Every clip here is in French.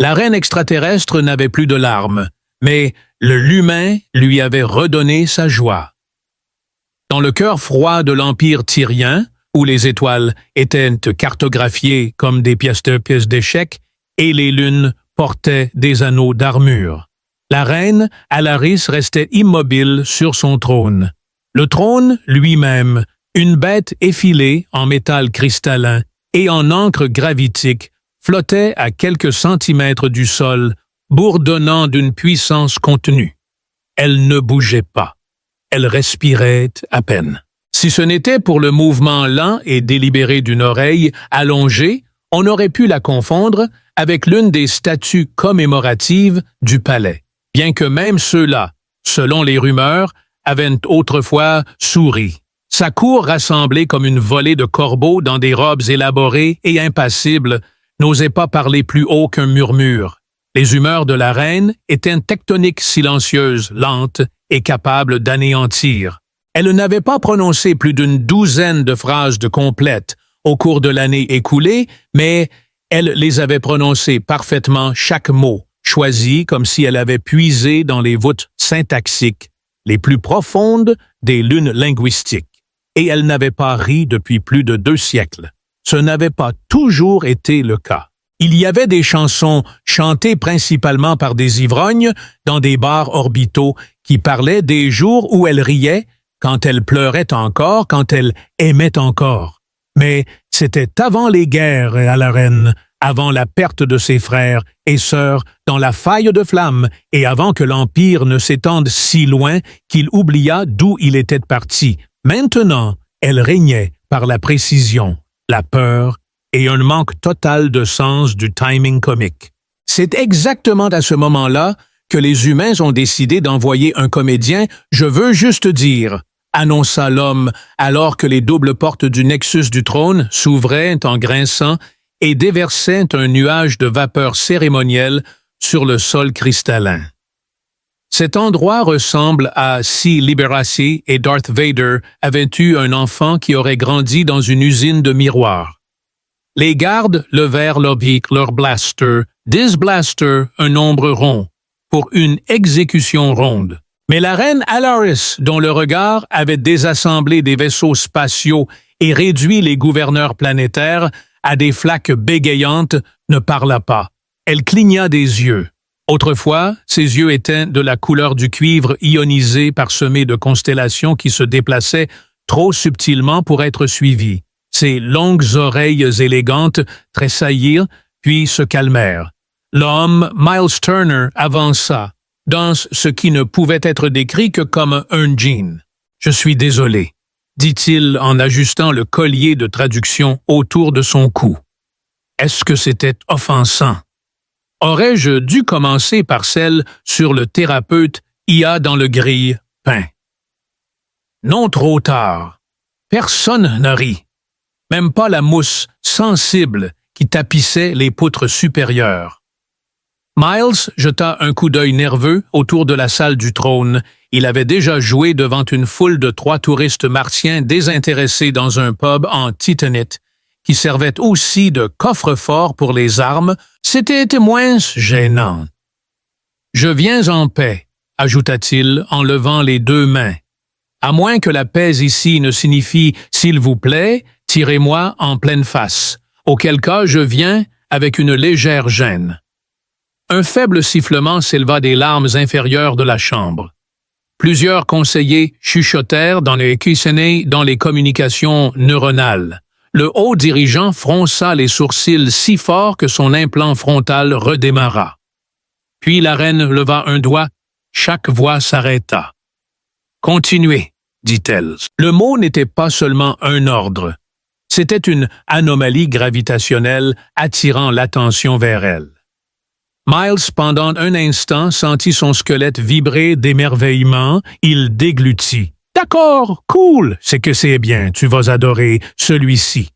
La reine extraterrestre n'avait plus de larmes, mais l'humain lui avait redonné sa joie. Dans le cœur froid de l'Empire tyrien, où les étoiles étaient cartographiées comme des pièces d'échecs et les lunes portaient des anneaux d'armure, la reine Alaris restait immobile sur son trône. Le trône lui-même, une bête effilée en métal cristallin et en encre gravitique, flottait à quelques centimètres du sol, bourdonnant d'une puissance contenue. Elle ne bougeait pas. Elle respirait à peine. Si ce n'était pour le mouvement lent et délibéré d'une oreille allongée, on aurait pu la confondre avec l'une des statues commémoratives du palais, bien que même ceux-là, selon les rumeurs, avaient autrefois souri. Sa cour rassemblée comme une volée de corbeaux dans des robes élaborées et impassibles n'osait pas parler plus haut qu'un murmure. Les humeurs de la reine étaient tectoniques silencieuses, lentes et capables d'anéantir. Elle n'avait pas prononcé plus d'une douzaine de phrases de complètes au cours de l'année écoulée, mais elle les avait prononcées parfaitement chaque mot, choisi comme si elle avait puisé dans les voûtes syntaxiques les plus profondes des lunes linguistiques. Et elle n'avait pas ri depuis plus de 2 siècles. Ce n'avait pas toujours été le cas. Il y avait des chansons chantées principalement par des ivrognes dans des bars orbitaux qui parlaient des jours où elle riait, quand elle pleurait encore, quand elle aimait encore. Mais c'était avant les guerres à la reine, avant la perte de ses frères et sœurs dans la faille de flammes et avant que l'Empire ne s'étende si loin qu'il oublia d'où il était parti. Maintenant, elle régnait par la précision, la peur et un manque total de sens du timing comique. C'est exactement à ce moment-là que les humains ont décidé d'envoyer un comédien « Je veux juste dire », annonça l'homme alors que les doubles portes du nexus du trône s'ouvraient en grinçant et déversaient un nuage de vapeur cérémonielle sur le sol cristallin. Cet endroit ressemble à si Liberace et Darth Vader avaient eu un enfant qui aurait grandi dans une usine de miroirs. Les gardes levèrent leur blaster, 10 blasters, un nombre rond, pour une exécution ronde. Mais la reine Alaris, dont le regard avait désassemblé des vaisseaux spatiaux et réduit les gouverneurs planétaires à des flaques bégayantes, ne parla pas. Elle cligna des yeux. Autrefois, ses yeux étaient de la couleur du cuivre ionisé parsemé de constellations qui se déplaçaient trop subtilement pour être suivies. Ses longues oreilles élégantes tressaillirent, puis se calmèrent. L'homme, Miles Turner, avança, dans ce qui ne pouvait être décrit que comme un jean. « Je suis désolé », dit-il en ajustant le collier de traduction autour de son cou. Est-ce que c'était offensant? Aurais-je dû commencer par celle sur le thérapeute IA dans le grille peint? Non trop tard. Personne n'a ri. Même pas la mousse sensible qui tapissait les poutres supérieures. Miles jeta un coup d'œil nerveux autour de la salle du trône. Il avait déjà joué devant une foule de 3 touristes martiens désintéressés dans un pub en titanite, qui servait aussi de coffre-fort pour les armes. C'était moins gênant. « Je viens en paix », ajouta-t-il en levant les 2 mains. « À moins que la paix ici ne signifie « s'il vous plaît, tirez-moi en pleine face », auquel cas je viens avec une légère gêne. » Un faible sifflement s'éleva des larmes inférieures de la chambre. Plusieurs conseillers chuchotèrent dans les communications neuronales. Le haut dirigeant fronça les sourcils si fort que son implant frontal redémarra. Puis la reine leva un doigt, chaque voix s'arrêta. « Continuez », dit-elle. Le mot n'était pas seulement un ordre. C'était une anomalie gravitationnelle attirant l'attention vers elle. Miles, pendant un instant, sentit son squelette vibrer d'émerveillement. Il déglutit. « D'accord, cool, c'est que c'est bien, tu vas adorer celui-ci. »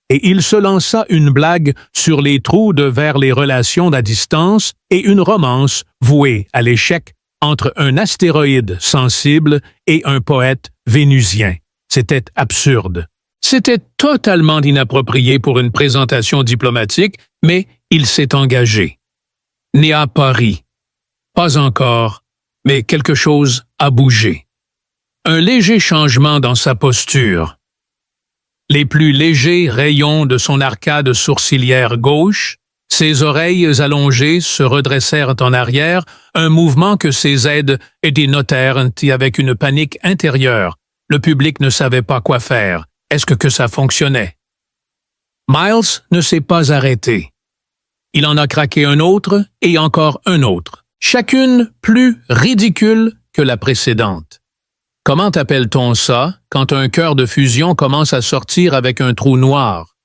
Et il se lança une blague sur les trous vers les relations à distance et une romance vouée à l'échec entre un astéroïde sensible et un poète vénusien. C'était absurde. C'était totalement inapproprié pour une présentation diplomatique, mais il s'est engagé. ni à Paris. Pas encore, mais quelque chose a bougé. Un léger changement dans sa posture. Les plus légers rayons de son arcade sourcilière gauche, ses oreilles allongées se redressèrent en arrière, un mouvement que ses aides dénotèrent avec une panique intérieure. Le public ne savait pas quoi faire. Est-ce que ça fonctionnait? Miles ne s'est pas arrêté. Il en a craqué un autre et encore un autre, chacune plus ridicule que la précédente. Comment appelle-t-on ça quand un cœur de fusion commence à sortir avec un trou noir?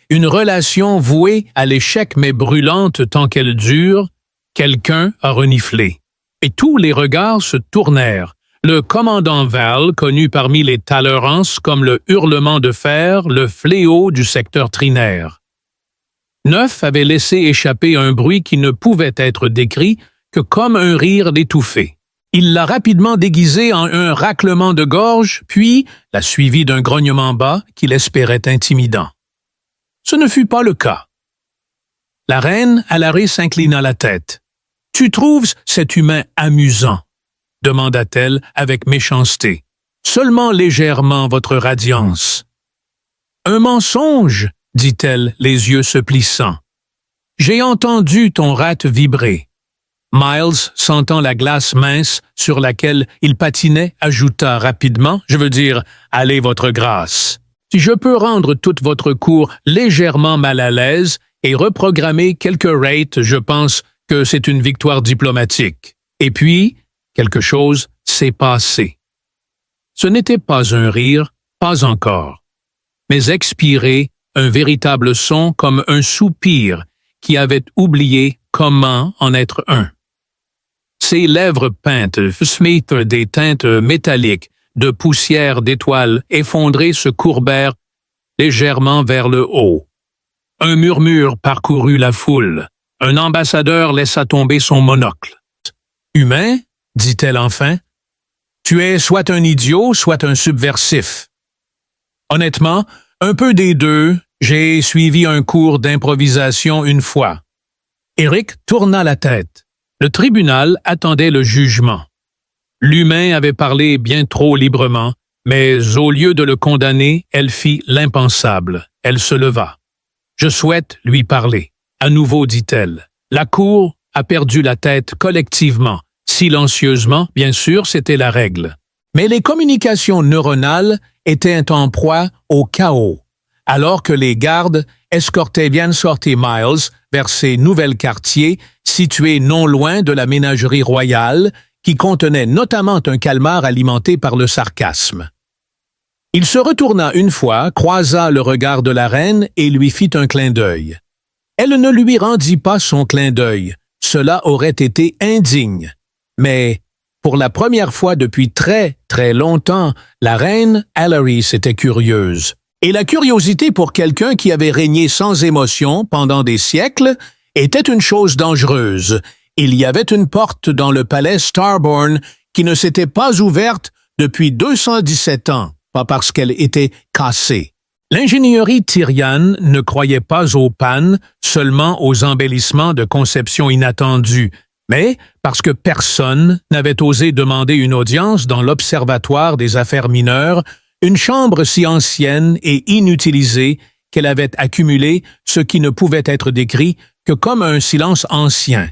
Une relation vouée à l'échec mais brûlante tant qu'elle dure, quelqu'un a reniflé. Et tous les regards se tournèrent. Le commandant Val, connu parmi les Talleyrans comme le hurlement de fer, le fléau du secteur trinaire. Neuf avait laissé échapper un bruit qui ne pouvait être décrit que comme un rire d'étouffé. Il l'a rapidement déguisé en un raclement de gorge, puis l'a suivi d'un grognement bas qu'il espérait intimidant. Ce ne fut pas le cas. La reine à l'arrêt s'inclina la tête. « Tu trouves cet humain amusant ?» demanda-t-elle avec méchanceté. « Seulement légèrement, votre radiance. »« Un mensonge » dit-elle, les yeux se plissant. « J'ai entendu ton rate vibrer. » Miles, sentant la glace mince sur laquelle il patinait, ajouta rapidement, « Je veux dire, allez votre grâce. Si je peux rendre toute votre cour légèrement mal à l'aise et reprogrammer quelques rates, je pense que c'est une victoire diplomatique. » Et puis, quelque chose s'est passé. Ce n'était pas un rire, pas encore, mais expiré, un véritable son comme un soupir qui avait oublié comment en être un. Ses lèvres peintes, smith des teintes métalliques, de poussière d'étoiles effondrées se courbèrent légèrement vers le haut. Un murmure parcourut la foule. Un ambassadeur laissa tomber son monocle. « Humain ?» dit-elle enfin. « Tu es soit un idiot, soit un subversif. » Honnêtement, un peu des deux, j'ai suivi un cours d'improvisation une fois. Eric tourna la tête. Le tribunal attendait le jugement. L'humain avait parlé bien trop librement, mais au lieu de le condamner, elle fit l'impensable. Elle se leva. « Je souhaite lui parler. » À nouveau, dit-elle. La cour a perdu la tête collectivement. Silencieusement, bien sûr, c'était la règle. Mais les communications neuronales étaient en proie au chaos, alors que les gardes escortaient bien sortir Miles vers ses nouvelles quartiers situés non loin de la ménagerie royale, qui contenait notamment un calmar alimenté par le sarcasme. Il se retourna une fois, croisa le regard de la reine et lui fit un clin d'œil. Elle ne lui rendit pas son clin d'œil. Cela aurait été indigne. Mais, pour la première fois depuis très, très longtemps, la reine Alaris était curieuse. Et la curiosité pour quelqu'un qui avait régné sans émotion pendant des siècles était une chose dangereuse. Il y avait une porte dans le palais Starborn qui ne s'était pas ouverte depuis 217 ans, pas parce qu'elle était cassée. L'ingénierie tyriane ne croyait pas aux pannes, seulement aux embellissements de conception inattendus, mais parce que personne n'avait osé demander une audience dans l'Observatoire des affaires mineures, une chambre si ancienne et inutilisée qu'elle avait accumulé ce qui ne pouvait être décrit que comme un silence ancien.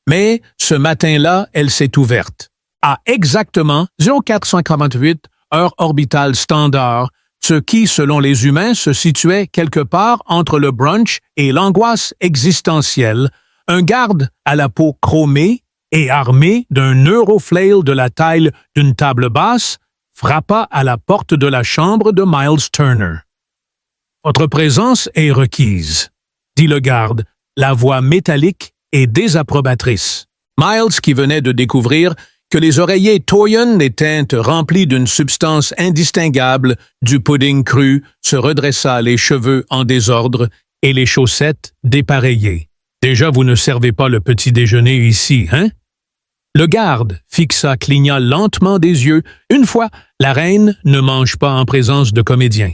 Mais ce matin-là, elle s'est ouverte. À exactement 0448 heure orbitale standard, ce qui, selon les humains, se situait quelque part entre le brunch et l'angoisse existentielle, un garde à la peau chromée et armé d'un neuroflail de la taille d'une table basse frappa à la porte de la chambre de Miles Turner. « Votre présence est requise », dit le garde, la voix métallique et désapprobatrice. Miles, qui venait de découvrir que les oreillers Toyen étaient remplis d'une substance indistinguable du pudding cru, se redressa, les cheveux en désordre et les chaussettes dépareillées. « Déjà, vous ne servez pas le petit déjeuner ici, hein? » Le garde fixa, cligna lentement des yeux. « Une fois, la reine ne mange pas en présence de comédiens.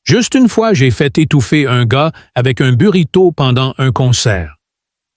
Juste une fois, j'ai fait étouffer un gars avec un burrito pendant un concert. »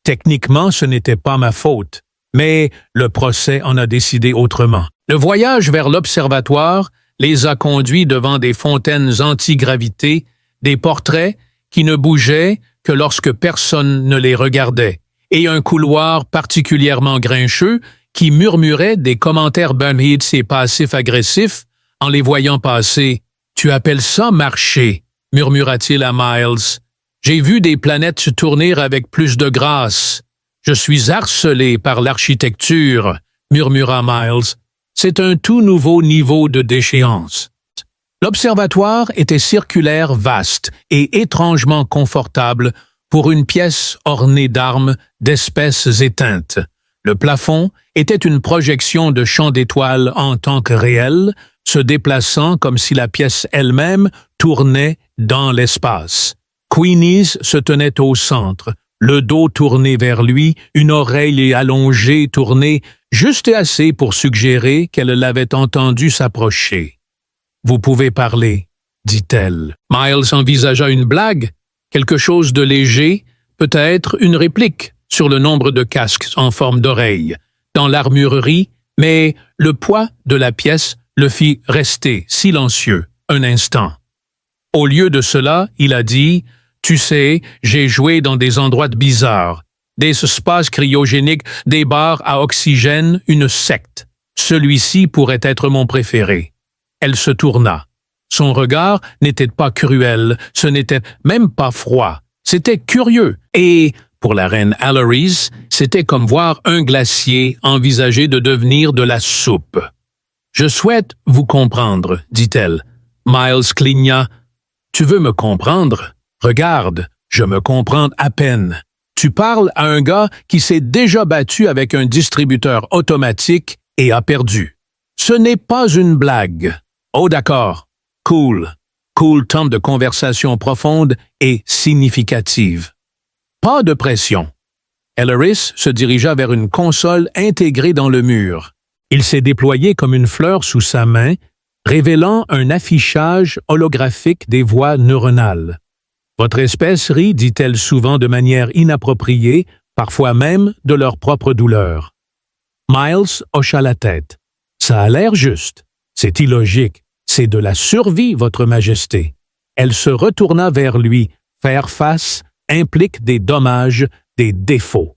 Techniquement, ce n'était pas ma faute, mais le procès en a décidé autrement. Le voyage vers l'observatoire les a conduits devant des fontaines anti-gravité, des portraits qui ne bougeaient que lorsque personne ne les regardait, et un couloir particulièrement grincheux qui murmurait des commentaires bunheads et passifs-agressifs en les voyant passer. « Tu appelles ça marcher ?» murmura-t-il à Miles. « J'ai vu des planètes se tourner avec plus de grâce. Je suis harcelé par l'architecture, » murmura Miles. « C'est un tout nouveau niveau de déchéance. » L'observatoire était circulaire vaste et étrangement confortable pour une pièce ornée d'armes d'espèces éteintes. Le plafond était une projection de champs d'étoiles en tant que réel, se déplaçant comme si la pièce elle-même tournait dans l'espace. Queenies se tenait au centre, le dos tourné vers lui, une oreille allongée tournée, juste assez pour suggérer qu'elle l'avait entendu s'approcher. « Vous pouvez parler, » dit-elle. Miles envisagea une blague, quelque chose de léger, peut-être une réplique sur le nombre de casques en forme d'oreille dans l'armurerie, mais le poids de la pièce le fit rester silencieux un instant. Au lieu de cela, il a dit « Tu sais, j'ai joué dans des endroits bizarres, des espaces cryogéniques, des bars à oxygène, une secte. Celui-ci pourrait être mon préféré. » Elle se tourna. Son regard n'était pas cruel, ce n'était même pas froid. C'était curieux et, pour la reine Alleries, c'était comme voir un glacier envisager de devenir de la soupe. « Je souhaite vous comprendre, » dit-elle. Miles cligna. « Tu veux me comprendre? Regarde, je me comprends à peine. Tu parles à un gars qui s'est déjà battu avec un distributeur automatique et a perdu. Ce n'est pas une blague. Oh d'accord. Cool. Cool temps de conversation profonde et significative. Pas de pression. » Alleries se dirigea vers une console intégrée dans le mur. Il s'est déployé comme une fleur sous sa main, révélant un affichage holographique des voies neuronales. « Votre espèce rit, dit-elle souvent de manière inappropriée, parfois même de leur propre douleur. » Miles hocha la tête. « Ça a l'air juste. C'est illogique. C'est de la survie, Votre Majesté. » Elle se retourna vers lui. Faire face implique des dommages, des défauts.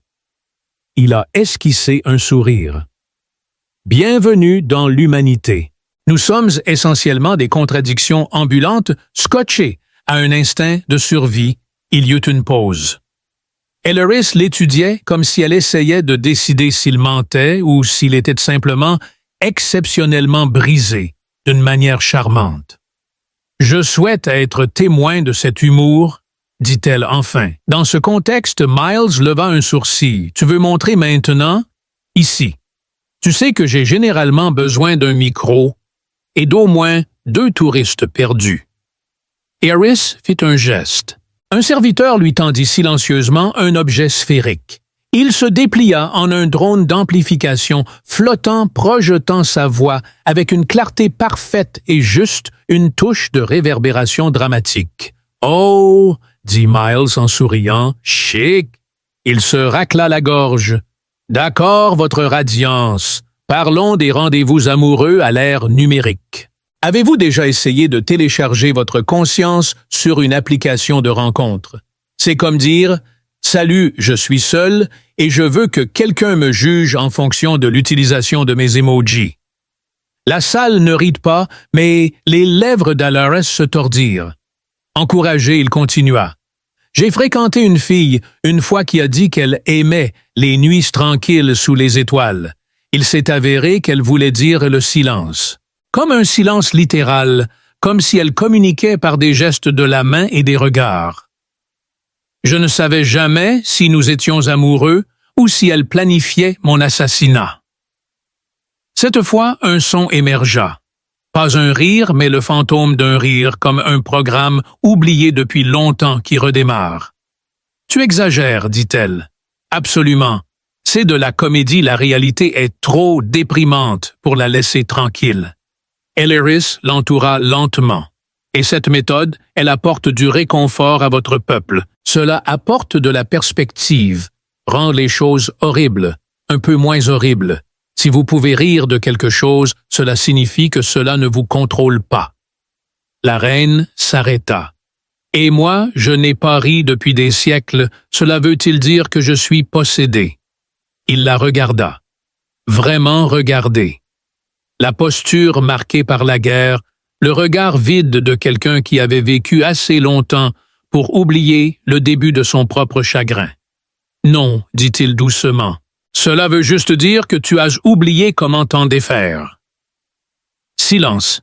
Il a esquissé un sourire. « Bienvenue dans l'humanité. Nous sommes essentiellement des contradictions ambulantes, scotchées à un instinct de survie. » Il y eut une pause. Alleries l'étudiait comme si elle essayait de décider s'il mentait ou s'il était simplement exceptionnellement brisé d'une manière charmante. « Je souhaite être témoin de cet humour, » dit-elle enfin. Dans ce contexte, Miles leva un sourcil. « Tu veux montrer maintenant? Ici. Tu sais que j'ai généralement besoin d'un micro et d'au moins 2 touristes perdus. » Harris fit un geste. Un serviteur lui tendit silencieusement un objet sphérique. Il se déplia en un drone d'amplification, flottant, projetant sa voix avec une clarté parfaite et juste une touche de réverbération dramatique. « Oh !» dit Miles en souriant. « Chic !» Il se racla la gorge. « D'accord, votre radiance. Parlons des rendez-vous amoureux à l'ère numérique. Avez-vous déjà essayé de télécharger votre conscience sur une application de rencontre? C'est comme dire « Salut, je suis seul et je veux que quelqu'un me juge en fonction de l'utilisation de mes emojis. » La salle ne rit pas, mais les lèvres d'Alaris se tordirent. Encouragé, il continua. « J'ai fréquenté une fille une fois qui a dit qu'elle aimait les nuits tranquilles sous les étoiles. Il s'est avéré qu'elle voulait dire le silence. Comme un silence littéral, comme si elle communiquait par des gestes de la main et des regards. Je ne savais jamais si nous étions amoureux ou si elle planifiait mon assassinat. » Cette fois, un son émergea. Pas un rire, mais le fantôme d'un rire, comme un programme oublié depuis longtemps qui redémarre. « Tu exagères, dit-elle. « Absolument. C'est de la comédie, la réalité est trop déprimante pour la laisser tranquille. » Alleries l'entoura lentement. « Et cette méthode, elle apporte du réconfort à votre peuple. Cela apporte de la perspective. rend les choses horribles, un peu moins horribles. Si vous pouvez rire de quelque chose, cela signifie que cela ne vous contrôle pas. » La reine s'arrêta. « Et moi, je n'ai pas ri depuis des siècles, cela veut-il dire que je suis possédé? » Il la regarda. Vraiment regardé. La posture marquée par la guerre, le regard vide de quelqu'un qui avait vécu assez longtemps pour oublier le début de son propre chagrin. « Non, dit-il doucement. Cela veut juste dire que tu as oublié comment t'en défaire. » Silence.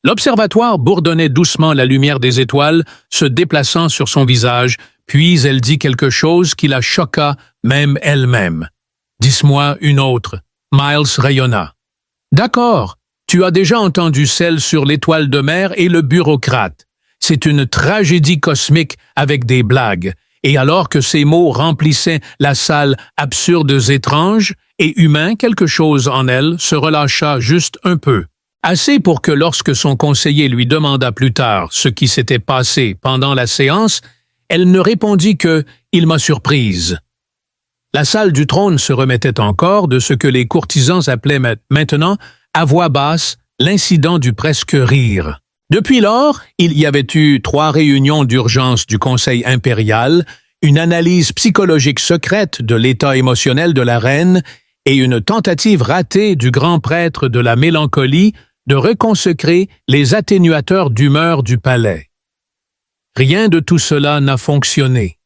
L'observatoire bourdonnait doucement la lumière des étoiles, se déplaçant sur son visage, puis elle dit quelque chose qui la choqua, même elle-même. « Dis-moi une autre. » Miles rayonna. « D'accord, tu as déjà entendu celle sur l'étoile de mer et le bureaucrate. C'est une tragédie cosmique avec des blagues. Et alors que ces mots remplissaient la salle absurdes étranges et humains, quelque chose en elle se relâcha juste un peu. Assez pour que lorsque son conseiller lui demanda plus tard ce qui s'était passé pendant la séance, elle ne répondit que « Il m'a surprise ». La salle du trône se remettait encore de ce que les courtisans appelaient maintenant, à voix basse, l'incident du presque rire. Depuis lors, il y avait eu 3 réunions d'urgence du Conseil impérial, une analyse psychologique secrète de l'état émotionnel de la reine et une tentative ratée du grand prêtre de la mélancolie de reconsacrer les atténuateurs d'humeur du palais. Rien de tout cela n'a fonctionné.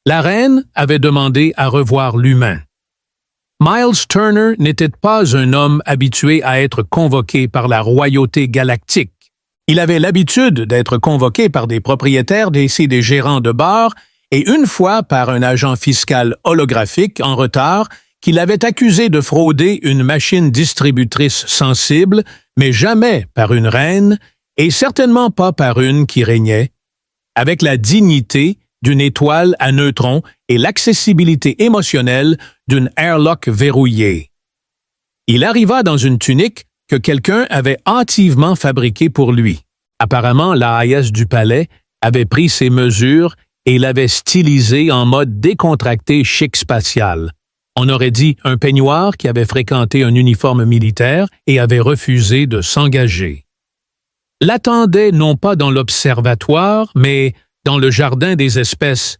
La reine avait demandé à revoir l'humain. Miles Turner n'était pas un homme habitué à être convoqué par la royauté galactique. Il avait l'habitude d'être convoqué par des propriétaires des gérants de bar et une fois par un agent fiscal holographique en retard qui l'avait accusé de frauder une machine distributrice sensible, mais jamais par une reine et certainement pas par une qui régnait, avec la dignité d'une étoile à neutrons et l'accessibilité émotionnelle d'une airlock verrouillée. Il arriva dans une tunique que quelqu'un avait hâtivement fabriquée pour lui. Apparemment, l'AIS du palais avait pris ses mesures et l'avait stylisé en mode décontracté chic spatial. On aurait dit un peignoir qui avait fréquenté un uniforme militaire et avait refusé de s'engager. L'attendait non pas dans l'observatoire, mais dans le jardin des espèces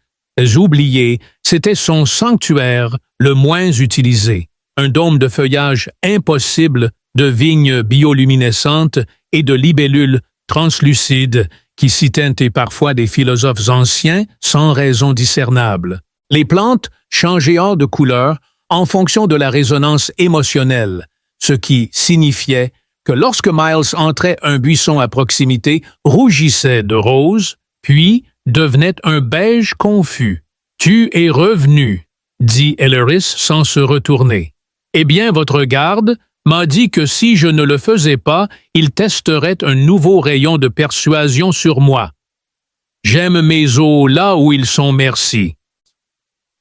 oubliées. C'était son sanctuaire le moins utilisé, un dôme de feuillage impossible de vignes bioluminescentes et de libellules translucides qui s'y teintaient parfois des philosophes anciens sans raison discernable. Les plantes changeaient hors de couleur en fonction de la résonance émotionnelle, ce qui signifiait que lorsque Miles entrait un buisson à proximité, rougissait de rose, puis devenait un beige confus. « Tu es revenu », dit Elleris sans se retourner. « Eh bien, votre garde m'a dit que si je ne le faisais pas, il testerait un nouveau rayon de persuasion sur moi. J'aime mes os là où ils sont, merci. »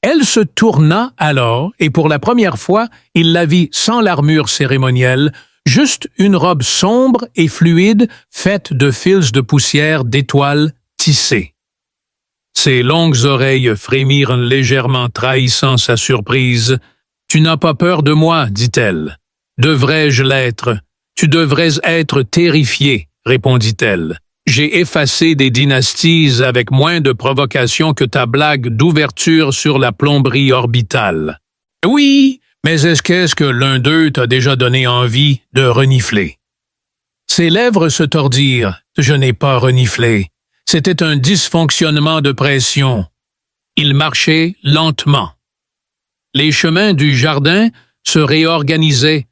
Elle se tourna alors, et pour la première fois, il la vit sans l'armure cérémonielle, juste une robe sombre et fluide faite de fils de poussière d'étoiles tissées. Ses longues oreilles frémirent légèrement, trahissant sa surprise. « Tu n'as pas peur de moi, dit-elle. »« Devrais-je l'être? Tu devrais être terrifié, répondit-elle. J'ai effacé des dynasties avec moins de provocation que ta blague d'ouverture sur la plomberie orbitale. Oui, mais est-ce que l'un d'eux t'a déjà donné envie de renifler? » Ses lèvres se tordirent. « Je n'ai pas reniflé. C'était un dysfonctionnement de pression. » Il marchait lentement. Les chemins du jardin se réorganisaient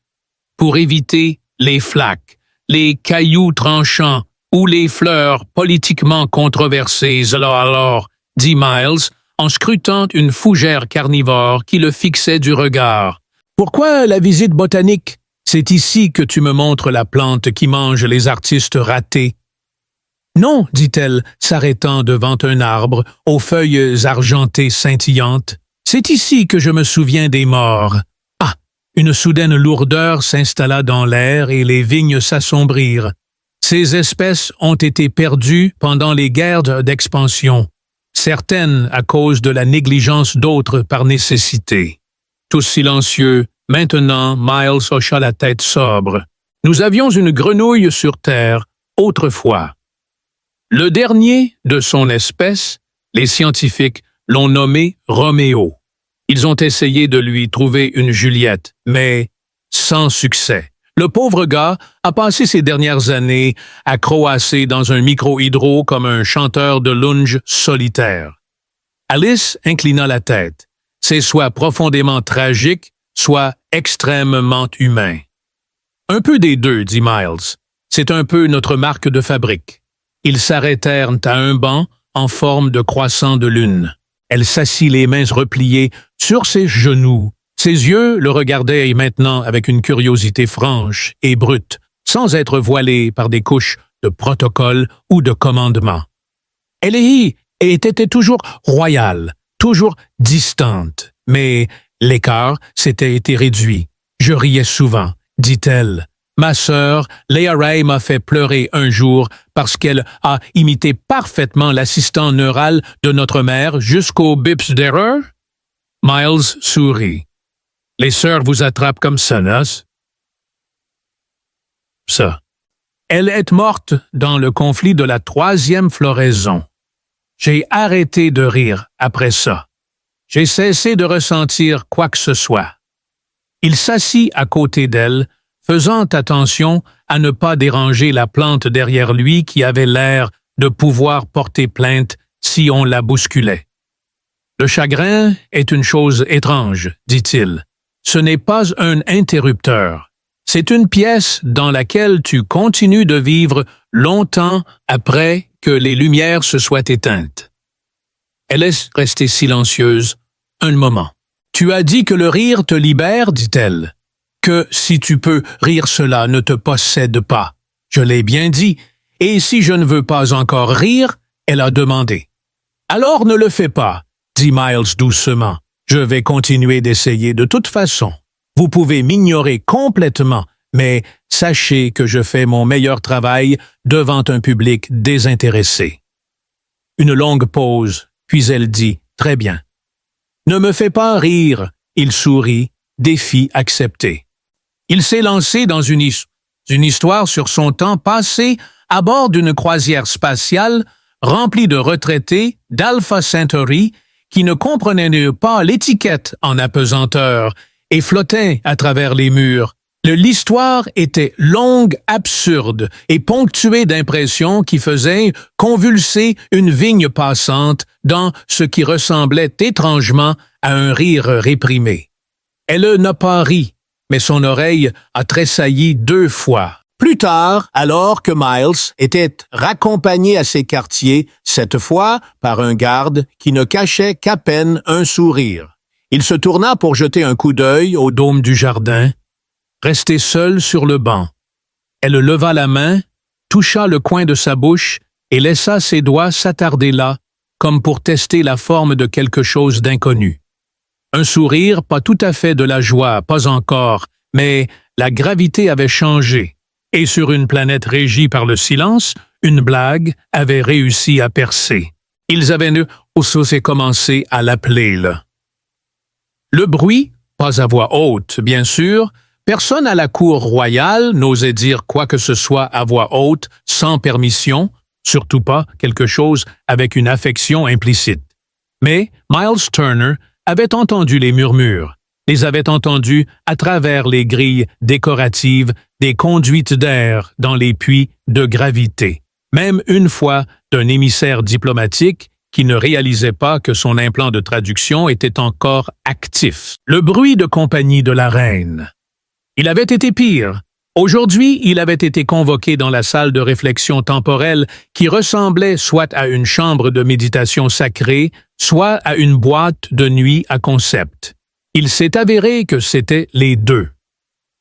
pour éviter les flaques, les cailloux tranchants ou les fleurs politiquement controversées. Alors, dit Miles, en scrutant une fougère carnivore qui le fixait du regard. « Pourquoi la visite botanique? C'est ici que tu me montres la plante qui mange les artistes ratés. » « Non, dit-elle, s'arrêtant devant un arbre aux feuilles argentées scintillantes. « C'est ici que je me souviens des morts. » Ah! Une soudaine lourdeur s'installa dans l'air et les vignes s'assombrirent. Ces espèces ont été perdues pendant les guerres d'expansion. certaines à cause de la négligence d'autres par nécessité. Tous silencieux, maintenant Miles hocha la tête sobre. Nous avions une grenouille sur Terre, autrefois. Le dernier de son espèce, les scientifiques l'ont nommé Roméo. Ils ont essayé de lui trouver une Juliette, mais sans succès. Le pauvre gars a passé ses dernières années à croasser dans un micro-hydro comme un chanteur de lounge solitaire. Alice inclina la tête. C'est soit profondément tragique, soit extrêmement humain. Un peu des deux, dit Miles. C'est un peu notre marque de fabrique. Ils s'arrêtèrent à un banc en forme de croissant de lune. Elle s'assit les mains repliées sur ses genoux. Ses yeux le regardaient maintenant avec une curiosité franche et brute, sans être voilés par des couches de protocole ou de commandement. Elle était toujours royale, toujours distante, mais l'écart s'était été réduit. Je riais souvent, dit-elle. Ma sœur, Leah Ray, m'a fait pleurer un jour parce qu'elle a imité parfaitement l'assistant neural de notre mère jusqu'au bips d'erreur. Miles sourit. Les sœurs vous attrapent comme ça, n'est-ce pas? Ça. Elle est morte dans le conflit de la 3e floraison. J'ai arrêté de rire après ça. J'ai cessé de ressentir quoi que ce soit. Il s'assit à côté d'elle, faisant attention à ne pas déranger la plante derrière lui qui avait l'air de pouvoir porter plainte si on la bousculait. Le chagrin est une chose étrange, dit-il. Ce n'est pas un interrupteur. C'est une pièce dans laquelle tu continues de vivre longtemps après que les lumières se soient éteintes. Elle est restée silencieuse un moment. Tu as dit que le rire te libère, dit-elle. Que si tu peux rire, cela ne te possède pas. Je l'ai bien dit. Et si je ne veux pas encore rire, elle a demandé. Alors ne le fais pas, dit Miles doucement. Je vais continuer d'essayer de toute façon. Vous pouvez m'ignorer complètement, mais sachez que je fais mon meilleur travail devant un public désintéressé. Une longue pause, puis elle dit, très bien. Ne me fais pas rire, il sourit, défi accepté. Il s'est lancé dans une histoire sur son temps passé à bord d'une croisière spatiale remplie de retraités d'Alpha Centauri qui ne comprenaient pas l'étiquette en apesanteur et flottaient à travers les murs. L'histoire était longue, absurde et ponctuée d'impressions qui faisaient convulser une vigne passante dans ce qui ressemblait étrangement à un rire réprimé. Elle n'a pas ri, mais son oreille a tressailli 2 fois. Plus tard, alors que Miles était raccompagné à ses quartiers, cette fois par un garde qui ne cachait qu'à peine un sourire. Il se tourna pour jeter un coup d'œil au dôme du jardin, resté seul sur le banc. Elle leva la main, toucha le coin de sa bouche et laissa ses doigts s'attarder là, comme pour tester la forme de quelque chose d'inconnu. Un sourire, pas tout à fait de la joie, pas encore, mais la gravité avait changé. Et sur une planète régie par le silence, une blague avait réussi à percer. Ils avaient aussi commencé à l'appeler là. Le bruit, pas à voix haute, bien sûr, personne à la cour royale n'osait dire quoi que ce soit à voix haute, sans permission, surtout pas quelque chose avec une affection implicite. Mais Miles Turner avait entendu les murmures, les avait entendus à travers les grilles décoratives des conduites d'air dans les puits de gravité, même une fois d'un émissaire diplomatique qui ne réalisait pas que son implant de traduction était encore actif. Le bruit de compagnie de la reine. Il avait été pire. Aujourd'hui, il avait été convoqué dans la salle de réflexion temporelle qui ressemblait soit à une chambre de méditation sacrée, soit à une boîte de nuit à concept. Il s'est avéré que c'était les deux.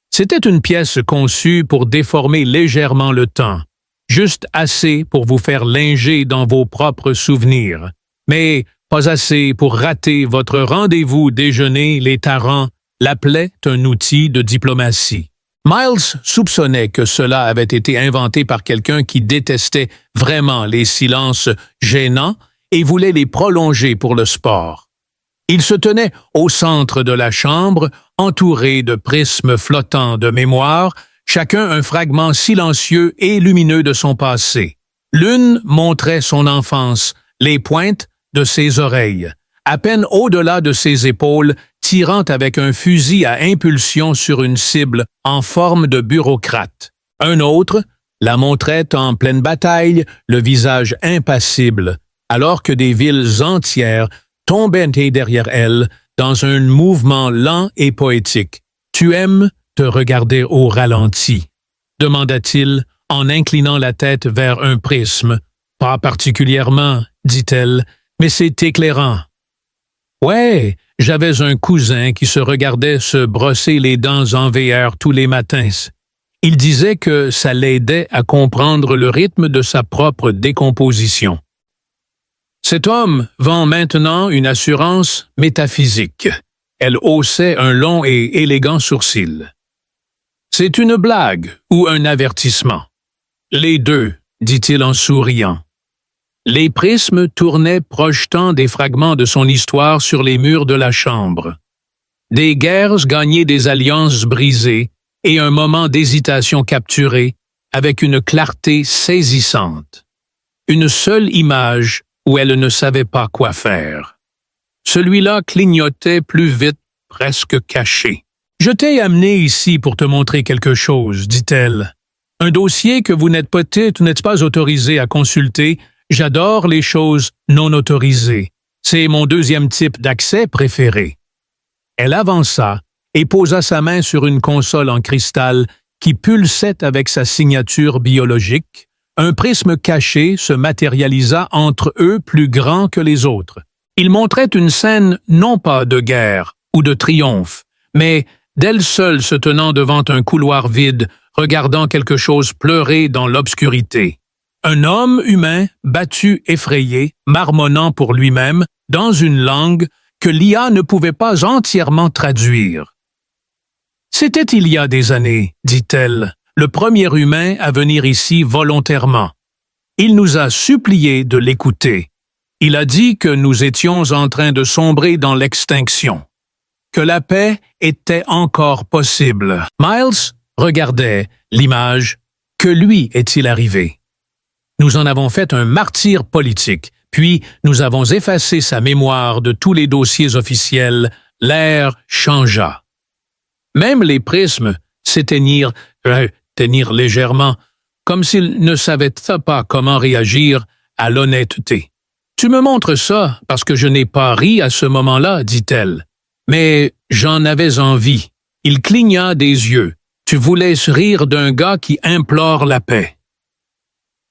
C'était une pièce conçue pour déformer légèrement le temps, juste assez pour vous faire linger dans vos propres souvenirs, mais pas assez pour rater votre rendez-vous déjeuner. Les Tarans l'appelaient un outil de diplomatie. Miles soupçonnait que cela avait été inventé par quelqu'un qui détestait vraiment les silences gênants et voulait les prolonger pour le sport. Il se tenait au centre de la chambre, entouré de prismes flottants de mémoire, chacun un fragment silencieux et lumineux de son passé. L'une montrait son enfance, les pointes de ses oreilles, à peine au-delà de ses épaules, tirant avec un fusil à impulsion sur une cible en forme de bureaucrate. Un autre la montrait en pleine bataille, le visage impassible, alors que des villes entières tombaient derrière elle dans un mouvement lent et poétique. « Tu aimes te regarder au ralenti ?» demanda-t-il en inclinant la tête vers un prisme. « Pas particulièrement, » dit-elle, « mais c'est éclairant. » « Ouais, j'avais un cousin qui se regardait se brosser les dents en VR tous les matins. Il disait que ça l'aidait à comprendre le rythme de sa propre décomposition. Cet homme vend maintenant une assurance métaphysique. Elle haussait un long et élégant sourcil. C'est une blague ou un avertissement? Les deux, dit-il en souriant. Les prismes tournaient projetant des fragments de son histoire sur les murs de la chambre. Des guerres gagnées, des alliances brisées et un moment d'hésitation capturé avec une clarté saisissante. Une seule image où elle ne savait pas quoi faire. Celui-là clignotait plus vite, presque caché. « Je t'ai amené ici pour te montrer quelque chose, dit-elle. Un dossier que vous n'êtes peut-être pas autorisé à consulter. J'adore les choses non autorisées. C'est mon deuxième type d'accès préféré. » Elle avança et posa sa main sur une console en cristal qui pulsait avec sa signature biologique. Un prisme caché se matérialisa entre eux plus grand que les autres. Il montrait une scène non pas de guerre ou de triomphe, mais d'elle seule se tenant devant un couloir vide, regardant quelque chose pleurer dans l'obscurité. Un homme humain, battu, effrayé, marmonnant pour lui-même, dans une langue que l'IA ne pouvait pas entièrement traduire. « C'était il y a des années, dit-elle, le premier humain à venir ici volontairement. Il nous a supplié de l'écouter. Il a dit que nous étions en train de sombrer dans l'extinction, que la paix était encore possible. » Miles regardait l'image. Que lui est-il arrivé? Nous en avons fait un martyr politique, puis nous avons effacé sa mémoire de tous les dossiers officiels. L'air changea. Même les prismes s'éteignirent légèrement, comme s'ils ne savaient pas comment réagir à l'honnêteté. « Tu me montres ça parce que je n'ai pas ri à ce moment-là, dit-elle. Mais j'en avais envie. Il cligna des yeux. Tu voulais rire d'un gars qui implore la paix.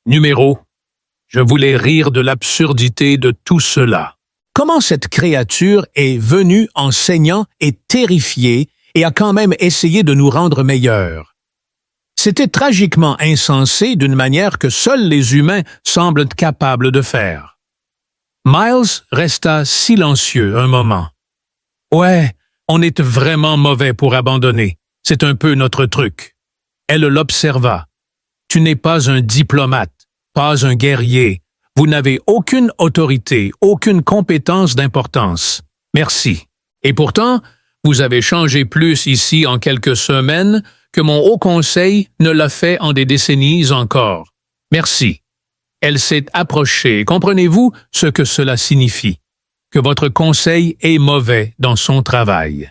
Numéro. Je voulais rire de l'absurdité de tout cela. Comment cette créature est venue en saignant et terrifiée et a quand même essayé de nous rendre meilleurs? C'était tragiquement insensé d'une manière que seuls les humains semblent capables de faire. Miles resta silencieux un moment. Ouais, on est vraiment mauvais pour abandonner. C'est un peu notre truc. Elle l'observa. Tu n'es pas un diplomate, pas un guerrier. Vous n'avez aucune autorité, aucune compétence d'importance. Merci. Et pourtant, vous avez changé plus ici en quelques semaines que mon Haut Conseil ne l'a fait en des décennies encore. Merci. Elle s'est approchée. Comprenez-vous ce que cela signifie? Que votre conseil est mauvais dans son travail.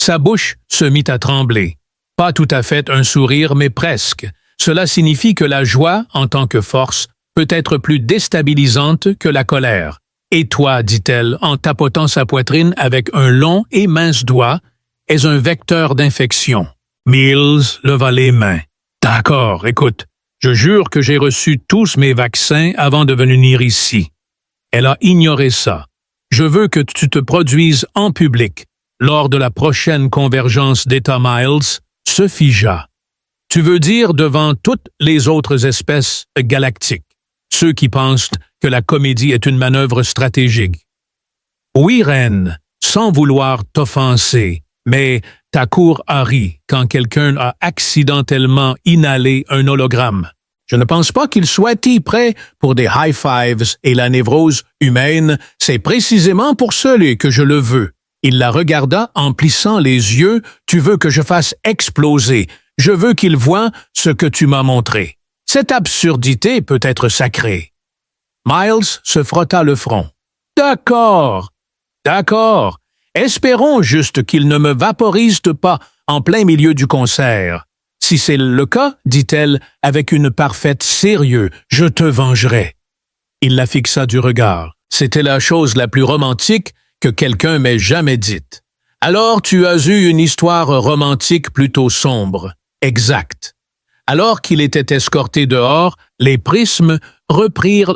Sa bouche se mit à trembler. Pas tout à fait un sourire, mais presque. Cela signifie que la joie, en tant que force, peut être plus déstabilisante que la colère. Et toi, dit-elle, en tapotant sa poitrine avec un long et mince doigt, es un vecteur d'infection. Mills leva les mains. D'accord, écoute, je jure que j'ai reçu tous mes vaccins avant de venir ici. Elle a ignoré ça. Je veux que tu te produises en public. Lors de la prochaine convergence d'État, Miles se figea. Tu veux dire devant toutes les autres espèces galactiques, ceux qui pensent que la comédie est une manœuvre stratégique. Oui, reine, sans vouloir t'offenser, mais ta cour a ri quand quelqu'un a accidentellement inhalé un hologramme. Je ne pense pas qu'il soit y prêt pour des high fives et la névrose humaine. C'est précisément pour cela que je le veux. Il la regarda en plissant les yeux. Tu veux que je fasse exploser. Je veux qu'il voie ce que tu m'as montré. Cette absurdité peut être sacrée. Miles se frotta le front. D'accord. D'accord. Espérons juste qu'il ne me vaporise pas en plein milieu du concert. Si c'est le cas, dit-elle avec une parfaite sérieux, je te vengerai. Il la fixa du regard. C'était la chose la plus romantique que quelqu'un m'ait jamais dite. Alors tu as eu une histoire romantique plutôt sombre. Exact. Alors qu'il était escorté dehors, les prismes reprirent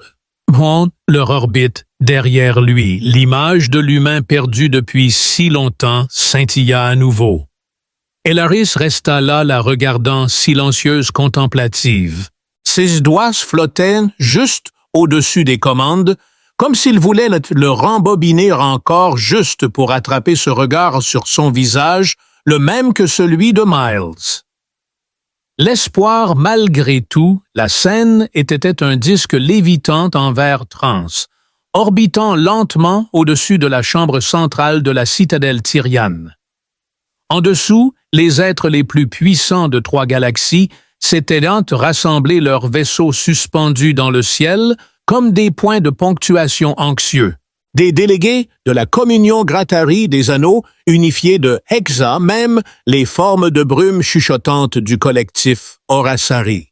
leur orbite derrière lui. L'image de l'humain perdu depuis si longtemps scintilla à nouveau. Elaris resta là, la regardant silencieuse, contemplative. Ses doigts flottaient juste au-dessus des commandes, comme s'il voulait le rembobiner encore juste pour attraper ce regard sur son visage, le même que celui de Miles. L'espoir, malgré tout, la scène était un disque lévitant en verre trans, orbitant lentement au-dessus de la chambre centrale de la citadelle Tyriane. En dessous, les êtres les plus puissants de 3 galaxies s'étaient rassemblés leurs vaisseaux suspendus dans le ciel comme des points de ponctuation anxieux. Des délégués de la communion Grattari des anneaux, unifiés de Hexa, même les formes de brume chuchotantes du collectif Horasari.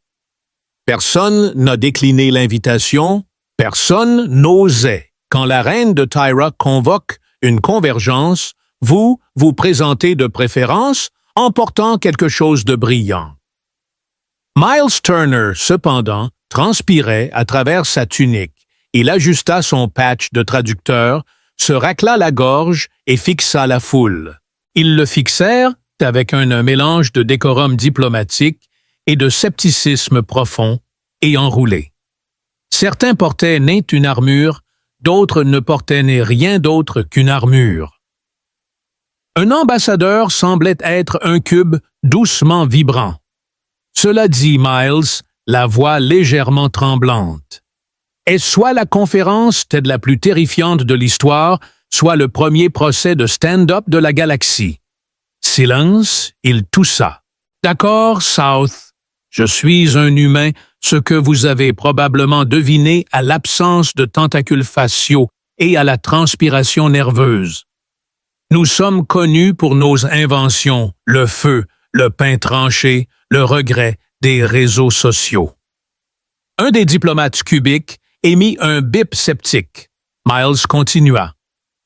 Personne n'a décliné l'invitation, personne n'osait. Quand la reine de Tyra convoque une convergence, vous présentez de préférence en portant quelque chose de brillant. Miles Turner, cependant, transpirait à travers sa tunique. Il ajusta son patch de traducteur, se racla la gorge et fixa la foule. Ils le fixèrent avec un mélange de décorum diplomatique et de scepticisme profond et enroulé. Certains portaient net une armure, d'autres ne portaient rien d'autre qu'une armure. Un ambassadeur semblait être un cube doucement vibrant. Cela dit Miles, la voix légèrement tremblante. Et soit la conférence était la plus terrifiante de l'histoire, soit le premier procès de stand-up de la galaxie. Silence, il toussa. D'accord, South, je suis un humain, ce que vous avez probablement deviné à l'absence de tentacules faciaux et à la transpiration nerveuse. Nous sommes connus pour nos inventions, le feu, le pain tranché, le regret des réseaux sociaux. Un des diplomates cubiques émit un bip sceptique. Miles continua.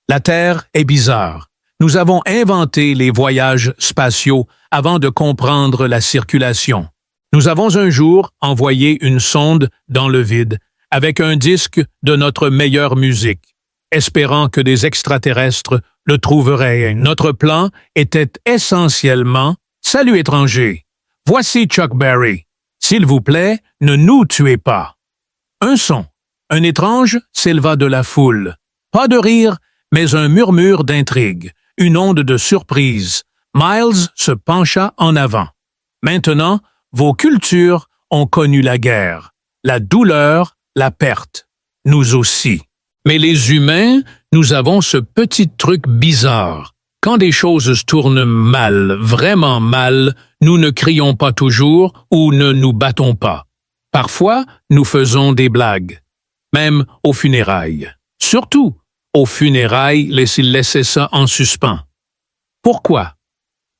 La Terre est bizarre. Nous avons inventé les voyages spatiaux avant de comprendre la circulation. Nous avons un jour envoyé une sonde dans le vide avec un disque de notre meilleure musique, espérant que des extraterrestres le trouveraient. Notre plan était essentiellement « Salut étranger, voici Chuck Berry. S'il vous plaît, ne nous tuez pas. » Un son. Un étrange s'éleva de la foule. Pas de rire, mais un murmure d'intrigue, une onde de surprise. Miles se pencha en avant. Maintenant, vos cultures ont connu la guerre, la douleur, la perte. Nous aussi. Mais les humains, nous avons ce petit truc bizarre. Quand des choses tournent mal, vraiment mal, nous ne crions pas toujours ou ne nous battons pas. Parfois, nous faisons des blagues. Même aux funérailles. Surtout, aux funérailles, laissez ça en suspens. Pourquoi?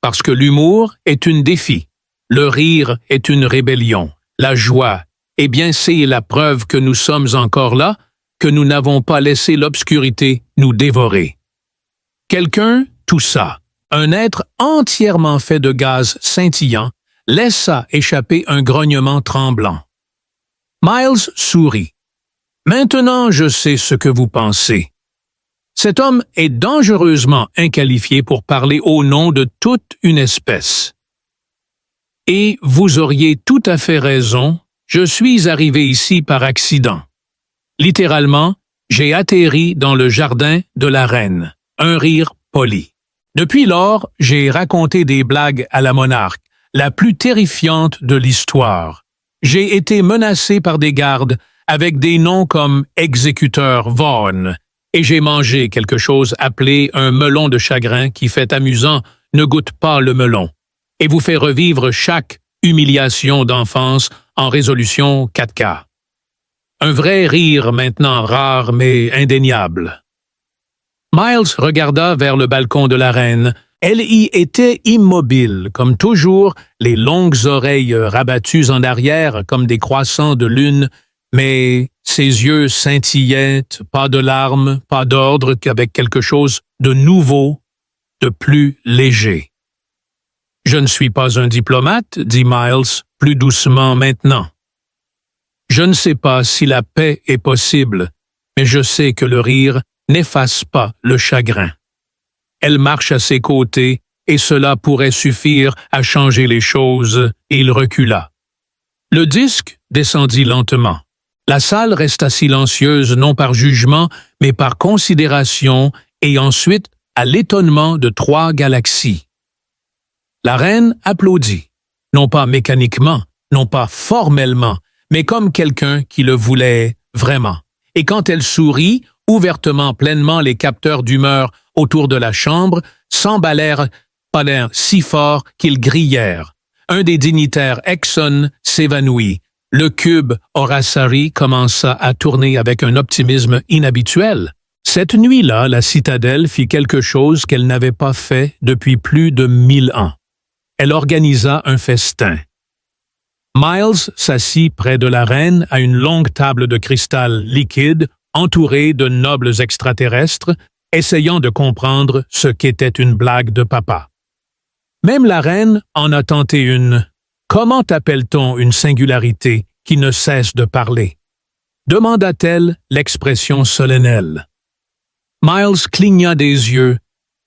Parce que l'humour est un défi. Le rire est une rébellion. La joie, eh bien, c'est la preuve que nous sommes encore là, que nous n'avons pas laissé l'obscurité nous dévorer. Quelqu'un toussa. Un être entièrement fait de gaz scintillant laissa échapper un grognement tremblant. Miles sourit. Maintenant, je sais ce que vous pensez. Cet homme est dangereusement inqualifié pour parler au nom de toute une espèce. Et vous auriez tout à fait raison, je suis arrivé ici par accident. Littéralement, j'ai atterri dans le jardin de la reine, un rire poli. Depuis lors, j'ai raconté des blagues à la monarque, la plus terrifiante de l'histoire. J'ai été menacé par des gardes avec des noms comme exécuteur Vaughn, et j'ai mangé quelque chose appelé un melon de chagrin qui, fait amusant, ne goûte pas le melon, et vous fait revivre chaque humiliation d'enfance en résolution 4K. Un vrai rire maintenant rare mais indéniable. Miles regarda vers le balcon de la reine. Elle y était immobile, comme toujours, les longues oreilles rabattues en arrière comme des croissants de lune, mais ses yeux scintillaient, pas de larmes, pas d'ordre, qu'avec quelque chose de nouveau, de plus léger. « Je ne suis pas un diplomate, » dit Miles, plus doucement maintenant. « Je ne sais pas si la paix est possible, mais je sais que le rire n'efface pas le chagrin. » Elle marche à ses côtés, et cela pourrait suffire à changer les choses, et il recula. Le disque descendit lentement. La salle resta silencieuse non par jugement, mais par considération, et ensuite à l'étonnement de 3 galaxies. La reine applaudit, non pas mécaniquement, non pas formellement, mais comme quelqu'un qui le voulait vraiment. Et quand elle sourit, ouvertement, pleinement, les capteurs d'humeur autour de la chambre s'emballèrent pas l'air si fort qu'ils grillèrent. Un des dignitaires Exxon s'évanouit. Le cube Horasari commença à tourner avec un optimisme inhabituel. Cette nuit-là, la citadelle fit quelque chose qu'elle n'avait pas fait depuis plus de 1000 ans. Elle organisa un festin. Miles s'assit près de la reine à une longue table de cristal liquide entourée de nobles extraterrestres, essayant de comprendre ce qu'était une blague de papa. Même la reine en a tenté une. Comment appelle-t-on une singularité qui ne cesse de parler? Demanda-t-elle l'expression solennelle. Miles cligna des yeux.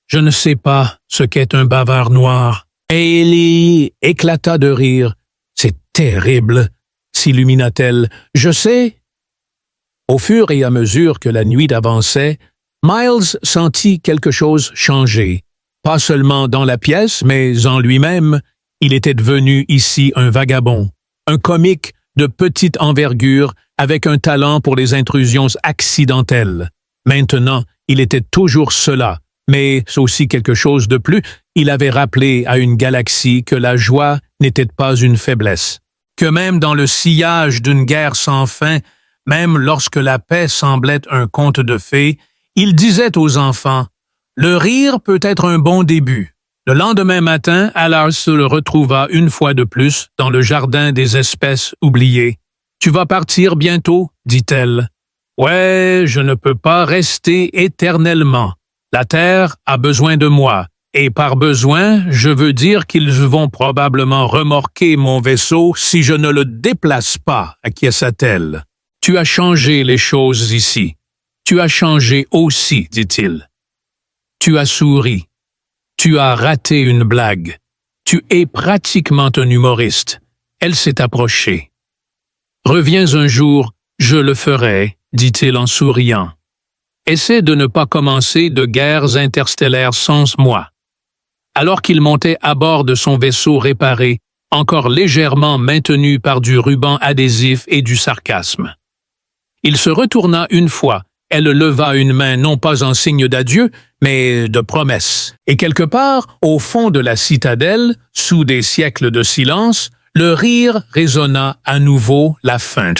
Je ne sais pas ce qu'est un bavard noir. Et il éclata de rire. C'est terrible, s'illumina-t-elle. Je sais. Au fur et à mesure que la nuit avançait, Miles sentit quelque chose changer. Pas seulement dans la pièce, mais en lui-même. Il était devenu ici un vagabond, un comique de petite envergure avec un talent pour les intrusions accidentelles. Maintenant, il était toujours cela, mais aussi quelque chose de plus. Il avait rappelé à une galaxie que la joie n'était pas une faiblesse, que même dans le sillage d'une guerre sans fin, même lorsque la paix semblait un conte de fées, il disait aux enfants « Le rire peut être un bon début ». Le lendemain matin, Allard se le retrouva une fois de plus dans le jardin des espèces oubliées. « Tu vas partir bientôt ?» dit-elle. « Ouais, je ne peux pas rester éternellement. La Terre a besoin de moi, et par besoin, je veux dire qu'ils vont probablement remorquer mon vaisseau si je ne le déplace pas, acquiesça-t-elle. « Tu as changé les choses ici. Tu as changé aussi, dit-il. Tu as souri. Tu as raté une blague. Tu es pratiquement un humoriste. » Elle s'est approchée. « Reviens un jour, je le ferai, » dit-il en souriant. « Essaie de ne pas commencer de guerres interstellaires sans moi. » Alors qu'il montait à bord de son vaisseau réparé, encore légèrement maintenu par du ruban adhésif et du sarcasme. Il se retourna une fois. Elle leva une main non pas en signe d'adieu, mais de promesse. Et quelque part, au fond de la citadelle, sous des siècles de silence, le rire résonna à nouveau la fin.